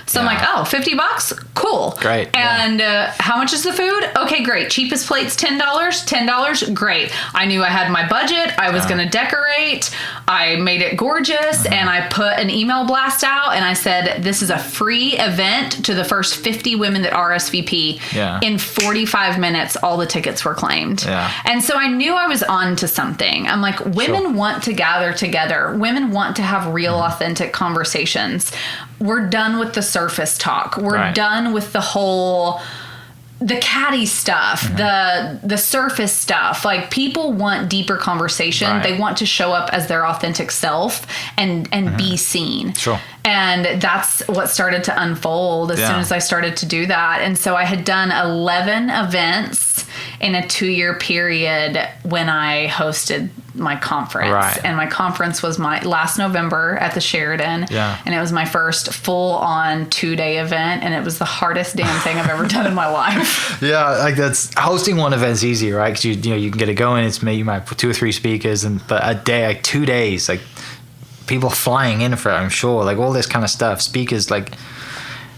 So I'm like, oh, $50? Cool. Great. And how much is the food? Okay, great. Cheapest plate's $10? $10? Great. I knew I had my budget. I was going to decorate. I made it gorgeous. And I put an email blast out and I said, this is a free event to the first 50 women that RSVP. Yeah. In 45 minutes, all the tickets were claimed. Yeah. And so I knew I was on to something. I'm like, women want to gather together. Women want to have real, authentic conversations. We're done with the surface talk. We're done with the catty stuff, the surface stuff. Like, people want deeper conversation. They want to show up as their authentic self and be seen. Sure. And that's what started to unfold as soon as I started to do that. And so I had done 11 events in a 2-year period when I hosted my conference. Right. And my conference was my last November at the Sheridan. Yeah. And it was my first full-on 2-day event, and it was the hardest damn thing I've ever done in my life. Yeah, like that's hosting one event's easy, right? Because you know you can get it going. It's maybe you might put 2 or 3 speakers, but a day, like 2 days, like people flying in for it, I'm sure, like all this kind of stuff. Speakers, like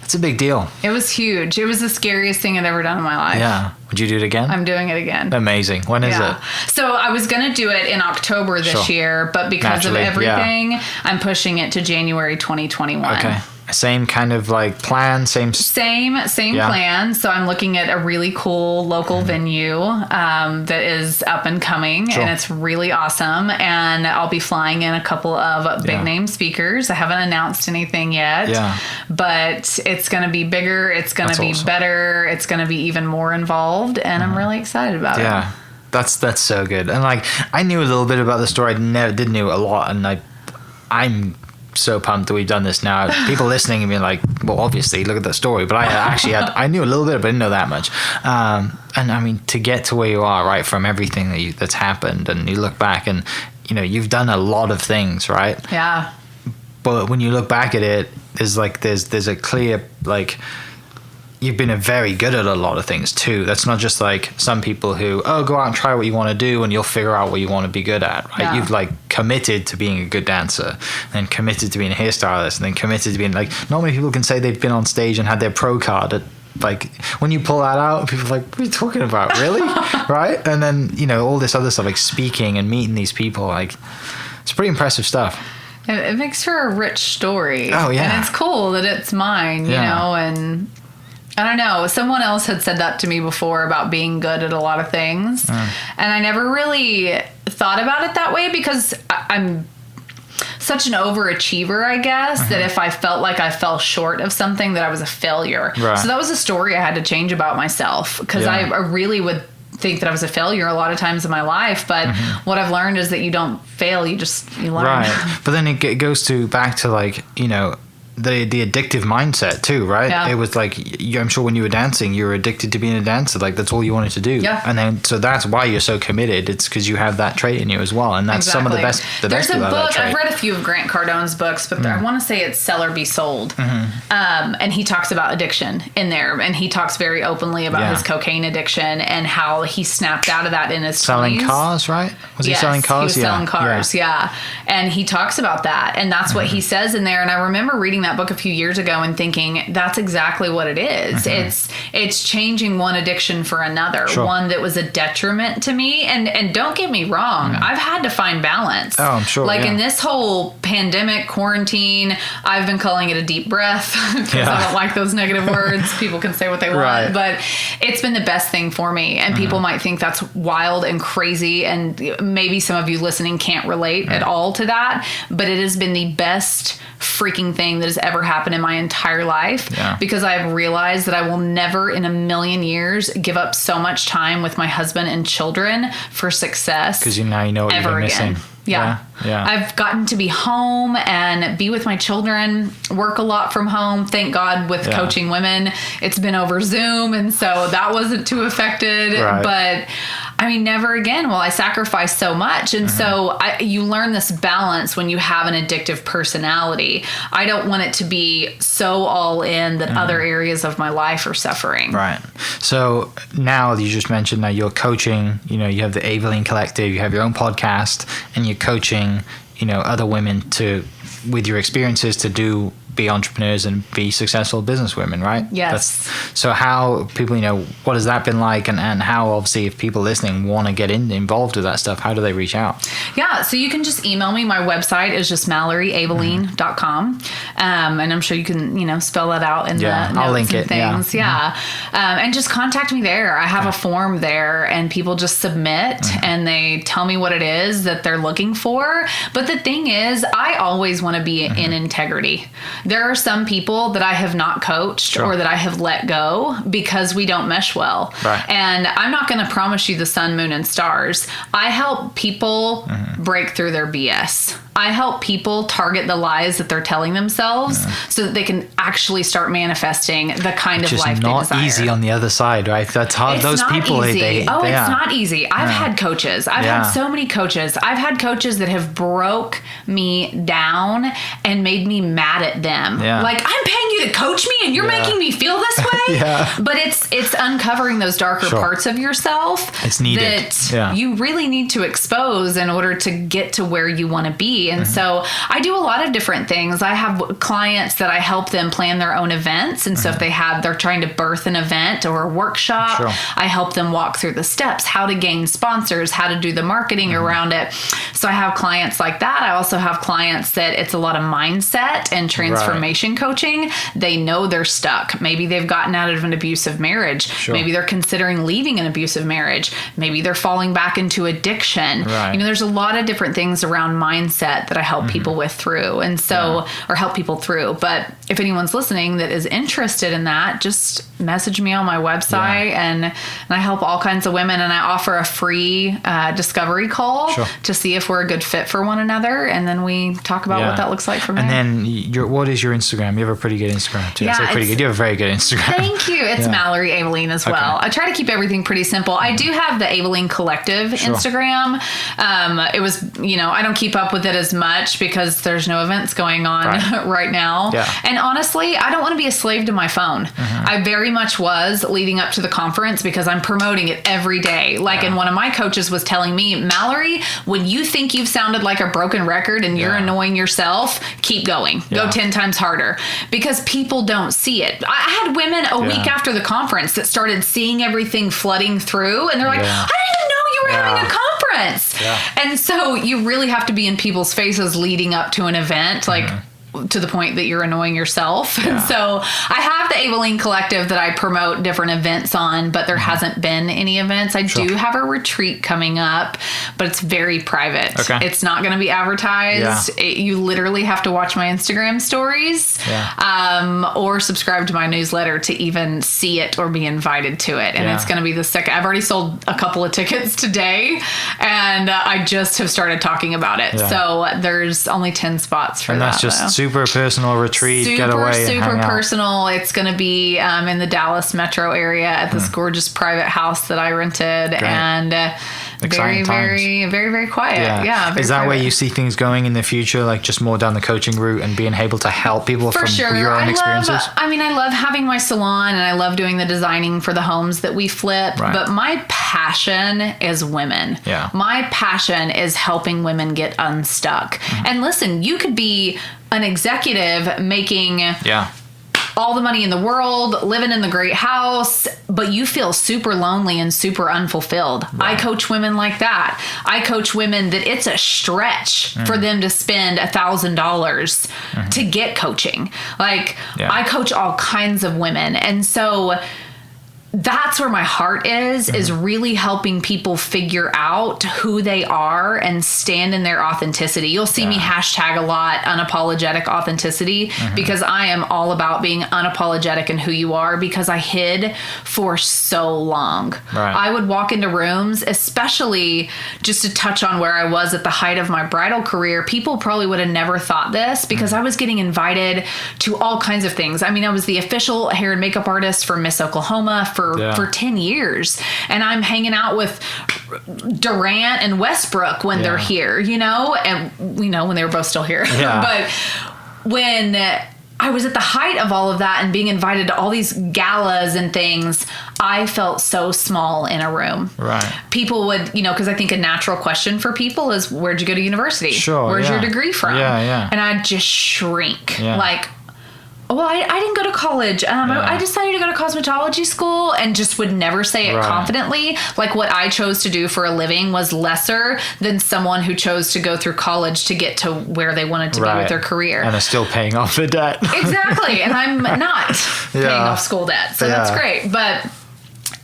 it's a big deal. It was huge. It was the scariest thing I've ever done in my life. Yeah. Would you do it again? I'm doing it again. Amazing. When is it? So I was going to do it in October this year, but because of everything, I'm pushing it to January 2021. Okay. Same kind of like plan, same plan. So I'm looking at a really cool local venue that is up and coming, and it's really awesome. And I'll be flying in a couple of big name speakers. I haven't announced anything yet, but it's going to be bigger. It's going to be better. It's going to be even more involved, and I'm really excited about it. Yeah, that's so good. And like I knew a little bit about the story. I didn't know a lot, and I'm so pumped that we've done this now. People listening and being like, well, obviously look at the story, but I knew a little bit, but I didn't know that much. And I mean, to get to where you are, right, from everything that's happened, and you look back and you know you've done a lot of things, right? Yeah. But when you look back at it, there's a clear, like, you've been very good at a lot of things too. That's not just like some people who, go out and try what you want to do and you'll figure out what you want to be good at, right? Yeah. You've like committed to being a good dancer, and committed to being a hairstylist, and then committed to being like, not many people can say they've been on stage and had their pro card at, like, when you pull that out, people are like, what are you talking about? Really? Right? And then, you know, all this other stuff, like speaking and meeting these people, like, it's pretty impressive stuff. It makes for a rich story. Oh, yeah. And it's cool that it's mine, you know, and I don't know. Someone else had said that to me before about being good at a lot of things. And I never really thought about it that way because I'm such an overachiever, I guess, that if I felt like I fell short of something, that I was a failure. Right. So that was a story I had to change about myself, because I really would think that I was a failure a lot of times in my life, but what I've learned is that you don't fail, you learn. Right. But then it goes back to like, you know, the addictive mindset too, right? Yeah. It was like, I'm sure when you were dancing, you were addicted to being a dancer. Like that's all you wanted to do. Yeah. And then, so that's why you're so committed. It's because you have that trait in you as well. And that's some of the best. There's a book, I've read a few of Grant Cardone's books, but I want to say it's Sell or Be Sold. And he talks about addiction in there. And he talks very openly about his cocaine addiction and how he snapped out of that in his selling 20s. Cars, right? Was he selling cars? He was selling cars, yeah. And he talks about that. And that's what he says in there. And I remember reading that book a few years ago and thinking that's exactly what it is. It's changing one addiction for another, one that was a detriment to me. And don't get me wrong, I've had to find balance. Oh, I'm sure. Like in this whole pandemic quarantine, I've been calling it a deep breath because I don't like those negative words. People can say what they want, but it's been the best thing for me. And people might think that's wild and crazy, and maybe some of you listening can't relate at all to that, but it has been the best freaking thing that has ever happened in my entire life, because I've realized that I will never in a million years give up so much time with my husband and children for success. Because now you know what you're missing. Yeah. Yeah. I've gotten to be home and be with my children, work a lot from home. Thank God with coaching women, it's been over Zoom. And so that wasn't too affected. Right. But I mean, never again will I sacrifice so much. And so you learn this balance when you have an addictive personality. I don't want it to be so all in that other areas of my life are suffering. Right. So now you just mentioned that you're coaching, you have the Avaline Collective, you have your own podcast, and you're coaching, other women with your experiences to be entrepreneurs and be successful businesswomen, right? Yes. So how people, what has that been like, and how, obviously, if people listening want to get involved with that stuff, how do they reach out? Yeah, so you can just email me. My website is just MalorieAvaline.com. And I'm sure you can, spell that out in the notes I'll link and it. things. Yeah. And just contact me there. I have a form there, and people just submit and they tell me what it is that they're looking for. But the thing is, I always want to be in integrity. There are some people that I have not coached or that I have let go because we don't mesh well. Right. And I'm not going to promise you the sun, moon, and stars. I help people break through their BS. I help people target the lies that they're telling themselves so that they can actually start manifesting the kind of life they desire. It's not easy on the other side, right? That's hard. It's Those not people, easy. it's not easy. I've had coaches. I've had so many coaches. I've had coaches that have broke me down and made me mad at them. Yeah. Like, I'm paying you to coach me and you're making me feel this way. But it's uncovering those darker parts of yourself. It's needed. That you really need to expose in order to get to where you want to be. And so I do a lot of different things. I have clients that I help them plan their own events. And so if they're trying to birth an event or a workshop, I help them walk through the steps, how to gain sponsors, how to do the marketing around it. So I have clients like that. I also have clients that it's a lot of mindset and transformation coaching. They know they're stuck. Maybe they've gotten out of an abusive marriage. Maybe they're considering leaving an abusive marriage. Maybe they're falling back into addiction. There's a lot of different things around mindset that I help people with through. And so, or help people through. But if anyone's listening that is interested in that, just message me on my website and I help all kinds of women, and I offer a free discovery call to see if we're a good fit for one another. And then we talk about what that looks like from there. And then what is your Instagram? You have a pretty good Instagram too. I say pretty good. You have a very good Instagram. Thank you. It's Malorie Avaline as well. I try to keep everything pretty simple. I do have the Avaline Collective Instagram. It was, I don't keep up with it as much because there's no events going on right now. And honestly, I don't want to be a slave to my phone. I very much was leading up to the conference because I'm promoting it every day. And one of my coaches was telling me, Malorie, when you think you've sounded like a broken record and you're annoying yourself, keep going. Go 10 times harder, because people don't see it. I had women a week after the conference that started seeing everything flooding through, and they're like, I didn't even know you were having a conference. And so you really have to be in people's faces leading up to an event, to the point that you're annoying yourself. And so I have the Avaline Collective that I promote different events on, but there hasn't been any events. I do have a retreat coming up, but it's very private. It's not going to be advertised. You literally have to watch my Instagram stories or subscribe to my newsletter to even see it or be invited to it. And it's going to be the second. I've already sold a couple of tickets today, and I just have started talking about it. So there's only 10 spots for that. And that's just super personal retreat, getaway. Super personal. It's going to be in the Dallas metro area at this gorgeous private house that I rented. Great. And very, very, very, very quiet. Very Is that private. where you see things going in the future, like just more down the coaching route and being able to help people from your own experiences? I love having my salon, and I love doing the designing for the homes that we flip. But my passion is women. My passion is helping women get unstuck. And listen, you could be an executive making all the money in the world, living in the great house, but you feel super lonely and super unfulfilled. I coach women like that. I coach women that it's a stretch for them to spend $1,000 to get coaching. I coach all kinds of women. And so, I have the Avaline Collective that I promote different events on, but there hasn't been any events. I do have the Avaline Collective that I promote different events. And so I have clients like that. I have women that it's a stretch for them to spend $1,000 to get coaching. I coach women like that. I coach all kinds of women. And so that's where my heart is really helping people figure out who they are and stand in their authenticity. You'll see me hashtag a lot unapologetic authenticity because I am all about being unapologetic in who you are, because I hid for so long. Right. I would walk into rooms, especially just to touch on where I was at the height of my bridal career. People probably would have never thought this because I was getting invited to all kinds of things. I mean, I was the official hair and makeup artist for Miss Oklahoma for 10 years. And I'm hanging out with Durant and Westbrook when they're here, you know, and when they were both still here. Yeah. But when I was at the height of all of that and being invited to all these galas and things, I felt so small in a room. Right. People would, because I think a natural question for people is, where'd you go to university? Sure. Where's your degree from? Yeah. And I'd just shrink. Yeah. Like, well, I didn't go to college. I decided to go to cosmetology school, and just would never say it confidently. Like, what I chose to do for a living was lesser than someone who chose to go through college to get to where they wanted to be with their career. And are still paying off the debt. Exactly. And I'm not paying off school debt. So that's great. But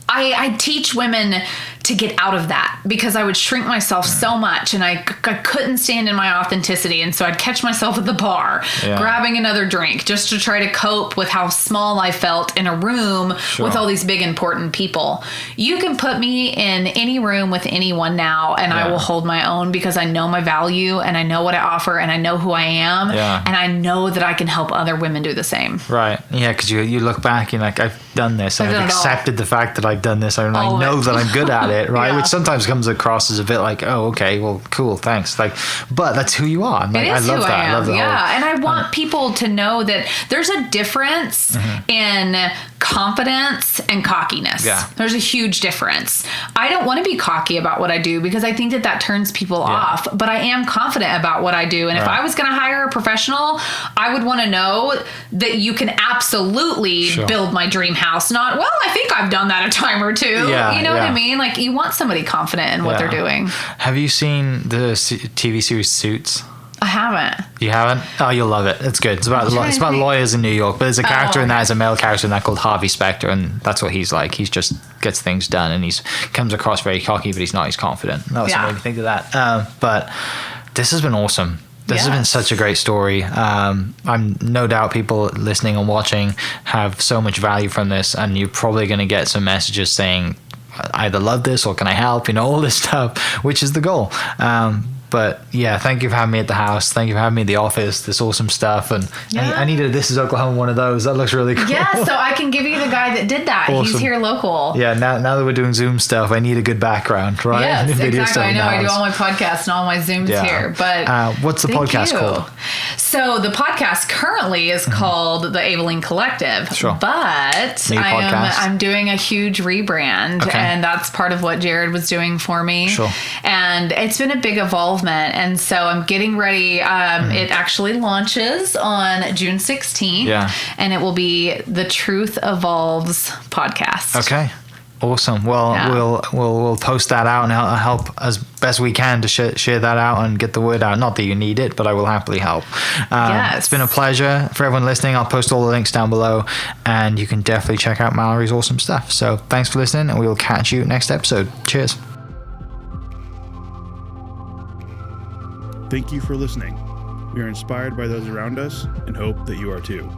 I teach women to get out of that, because I would shrink myself so much, and I couldn't stand in my authenticity. And so I'd catch myself at the bar grabbing another drink just to try to cope with how small I felt in a room with all these big important people. You can put me in any room with anyone now, and I will hold my own, because I know my value and I know what I offer and I know who I am, and I know that I can help other women do the same. Right. Yeah, because you look back and like, I've done this, and I've accepted the fact that I've done this, and I know that I'm good at it, right? Which sometimes comes across as a bit like, oh, okay, well, cool, thanks. Like, but that's who you are. Like, it is I love who that. I am. I love that. Yeah, and I want people to know that there's a difference in confidence and cockiness. Yeah. There's a huge difference. I don't want to be cocky about what I do, because I think that turns people off, but I am confident about what I do. And if I was going to hire a professional, I would want to know that you can absolutely build my dream house. Not, well, I think I've done that a time or two. You know what I mean? Like, you want somebody confident in what they're doing. Have you seen the TV series Suits? I haven't. You haven't? Oh, you'll love it. It's good. It's about lawyers in New York, but there's a character in that, as a male character in that called Harvey Specter, and that's what he's like. He's just gets things done, and he's comes across very cocky, but he's not. He's confident. That was what made me think of that. But this has been awesome. This has been such a great story. I'm no doubt people listening and watching have so much value from this, and you're probably going to get some messages saying, I either love this or can I help, all this stuff, which is the goal. But yeah, thank you for having me at the house. Thank you for having me at the office. This awesome stuff. And I needed a This Is Oklahoma one of those. That looks really cool. Yeah, so I can give you the guy that did that. Awesome. He's here local. Yeah, now that we're doing Zoom stuff, I need a good background, right? Yes, exactly. I know. I do all my podcasts and all my Zooms here. But what's the podcast called? So the podcast currently is called the Avaline Collective. Sure. But I'm doing a huge rebrand, and that's part of what Jared was doing for me. Sure. And it's been a big involvement. And so I'm getting ready. It actually launches on June 16th. Yeah. And it will be the Truth Evolves podcast. Okay. Awesome. Well, we'll post that out and help as best we can to share that out and get the word out. Not that you need it, but I will happily help. It's been a pleasure. For everyone listening, I'll post all the links down below, and you can definitely check out Malorie's awesome stuff. So thanks for listening, and we will catch you next episode. Cheers. Thank you for listening. We are inspired by those around us and hope that you are too.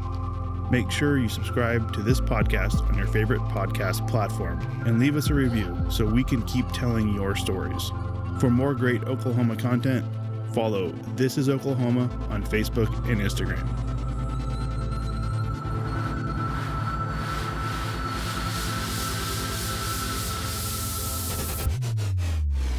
Make sure you subscribe to this podcast on your favorite podcast platform and leave us a review so we can keep telling your stories. For more great Oklahoma content, follow This Is Oklahoma on Facebook and Instagram.